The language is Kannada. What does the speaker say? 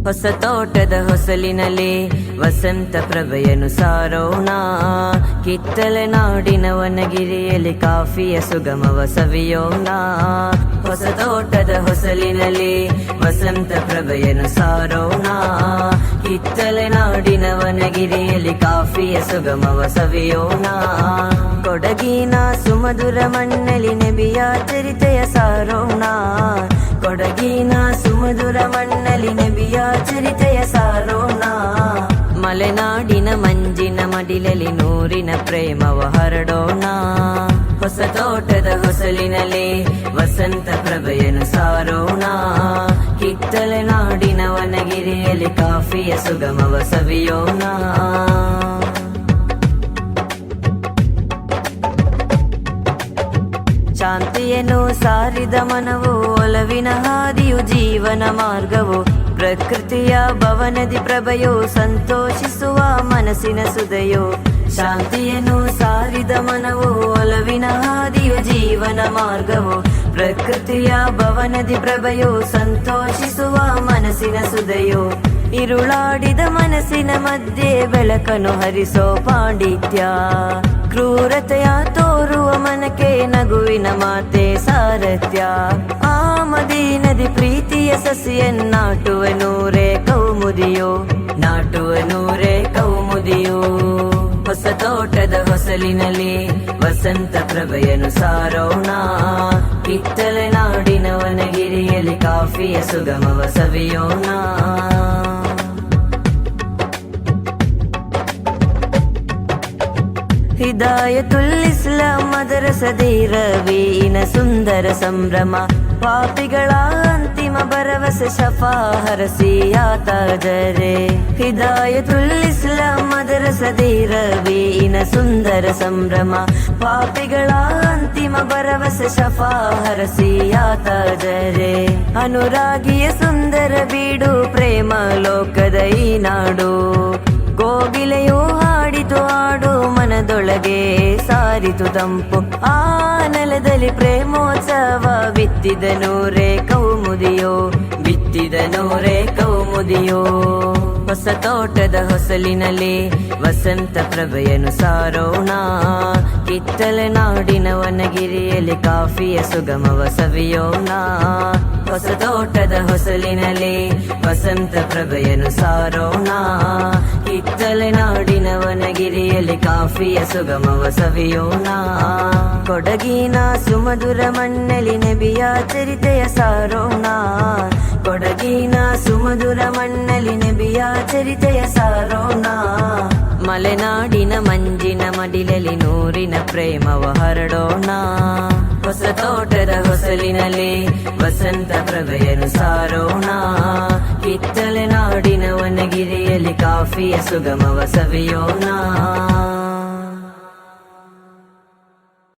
ಹೊಸ ತೋಟದ ಹೊಸಲಿನಲ್ಲಿ ವಸಂತ ಪ್ರಭೆಯನ್ನು ಸಾರೋಣ. ಕಿತ್ತಲೆ ನಾಡಿನ ವನಗಿರಿಯಲ್ಲಿ ಕಾಫಿಯ ಸುಗಮವ ಸವಿಯೋಣ. ಹೊಸ ತೋಟದ ಹೊಸಲಿನಲ್ಲಿ ವಸಂತ ಪ್ರಭೆಯನ್ನು ಸಾರೋಣ. ಕಿತ್ತಲೆ ನಾಡಿನ ವನಗಿರಿಯಲ್ಲಿ ಕಾಫಿಯ ಸುಗಮವ ಸವಿಯೋಣ. ಕೊಡಗಿನ ಸುಮಧುರ ಮಣ್ಣಲ್ಲಿ ನಬಿಯ ಚರಿತೆಯ ಸಾರೋಣ. ಕೊಡಗಿನ ಸುಮಧುರ ಮಣ್ಣಲ್ಲಿ ನಬಿಯ ಚರಿತೆಯ ಸಾರೋಣ. ಮಲೆನಾಡಿನ ಮಂಜಿನ ಮಡಿಲಲ್ಲಿ ನೂರಿನ ಪ್ರೇಮವ ಹರಡೋಣ. ಹೊಸ ತೋಟದ ಹೊಸಲಿನಲ್ಲಿ ವಸಂತ ಪ್ರಭೆಯನ್ನು ಸಾರೋಣ. ಕಿತ್ತಲೆ ನಾಡಿನ ವನಗಿರಿಯಲ್ಲಿ ಕಾಫಿಯ ಸುಗಮವ ಸವಿಯೋಣ. ಶಾಂತಿಯನ್ನು ಸಾರಿದ ಮನವು ಒಲವಿನ ಹಾದಿಯು ಜೀವನ ಮಾರ್ಗವು. ಪ್ರಕೃತಿಯ ಭವನದಿ ಪ್ರಭೆಯು ಸಂತೋಷಿಸುವ ಮನಸ್ಸಿನ ಸುದೆಯು. ಶಾಂತಿಯನ್ನು ಸಾರಿದ ಮನವು ಒಲವಿನ ಹಾದಿಯು ಜೀವನ ಮಾರ್ಗವು. ಪ್ರಕೃತಿಯ ಭವನದಿ ಪ್ರಭೆಯು ಸಂತೋಷಿಸುವ ಮನಸ್ಸಿನ ಸುದೆಯು. ಇರುಳಾಡಿದ ಮನಸ್ಸಿನ ಮಧ್ಯೆ ಬೆಳಕನ್ನು ಹರಿಸೋ ಪಾಂಡಿತ್ಯ. ಕ್ರೂರತೆಯ ತೋರುವ ಮನಕ್ಕೆ ನಗುವಿನ ಮಾತೆ ಸಾರಥ್ಯ. ಆ ಮದೀನದಿ ಪ್ರೀತಿಯ ಸಸಿಯನ್ನಾಟುವ ನೂರೇ ಕೌಮುದಿಯೋ. ನಾಟುವ ನೂರೇ ಕೌಮುದಿಯೋ. ಹೊಸ ತೋಟದ ಹೊಸಲಿನಲ್ಲಿ ವಸಂತ ಪ್ರಭೆಯನ್ನು ಸಾರೋಣ. ಕಿತ್ತಲೆ ನಾಡಿನ ವನಗಿರಿಯಲ್ಲಿ ಕಾಫಿಯ ಸುಗಮವ ಸವಿಯೋಣ. ಹಿದಾಯತುಲ್ ಇಸ್ಲಾಂ ಮದರಸದಿ ರವೀನ ಸುಂದರ ಸಂಭ್ರಮ. ಪಾಪಿಗಳ ಅಂತಿಮ ಭರವಸೆ ಶಫಾ ಹರಸಿಯಾತಾಜರೆ. ಹಿದಾಯತುಲ್ ಇಸ್ಲಾಂ ಮದರಸದಿ ರವೀನ ಸುಂದರ ಸಂಭ್ರಮ. ಪಾಪಿಗಳ ಅಂತಿಮ ಭರವಸೆ ಶಫಾ ಹರಸಿಯಾತಾಜರೆ. ಅನುರಾಗಿಯ ಸುಂದರ ಬೀಡು ಪ್ರೇಮ ಲೋಕದ ಈ ನಾಡು. ಕೋಗಿಲೆಯು ಹಾಡಿತು ಹಾಡು ಮನದೊಳಗೆ ಸಾರಿತು ತಂಪು. ಆ ನೆಲದಲ್ಲಿ ಪ್ರೇಮೋತ್ಸವ ಬಿತ್ತಿದ ನೂರೇ ಕೌಮುದಿಯೋ. ಬಿತ್ತಿದ ನೂರೇ ಕೌಮುದಿಯೋ. ಹೊಸ ತೋಟದ ಹೊಸಲಿನಲ್ಲಿ ವಸಂತ ಪ್ರಭೆಯನ್ನು ಸಾರೋಣ. ಕಿತ್ತಲೆ ನಾಡಿನ ವನಗಿರಿಯಲ್ಲಿ ಕಾಫಿಯ ಸುಗಮವ ಸವಿಯೋಣ. ಹೊಸ ತೋಟದ ಹೊಸಲಿನಲ್ಲಿ ವಸಂತ ಪ್ರಭೆಯನ್ನು ಸಾರೋಣ. ಕಿತ್ತಲೆ ನಾಡಿನ ವನಗಿರಿಯಲ್ಲಿ ಕಾಫಿಯ ಸುಗಮವ ಸವಿಯೋಣ. ಕೊಡಗಿನ ಸುಮಧುರ ಮಣ್ಣಲ್ಲಿ ನಬಿಯ ಚರಿತೆಯ ಸಾರೋಣ. ಕೊಡಗಿನ ಸುಮಧುರ ಮಣ್ಣಲ್ಲಿ ನಬಿಯ ಚರಿತೆಯ ಸಾರೋಣ. ಮಲೆನಾಡಿನ ಮಂಜಿನ ಮಡಿಲಲ್ಲಿ ನೂರಿನ ಪ್ರೇಮವ ಹರಡೋಣ. ಹೊಸ ತೋಟದ ಹೊಸಲಿನಲ್ಲಿ ವಸಂತ ಪ್ರಭೆಯನ್ನು ಸಾರೋಣ. ಕಿತ್ತಲೆ ನಾಡಿನ ವನಗಿರಿಯಲ್ಲಿ ಕಾಫಿಯ ಸುಗಮವ ಸವಿಯೋಣ.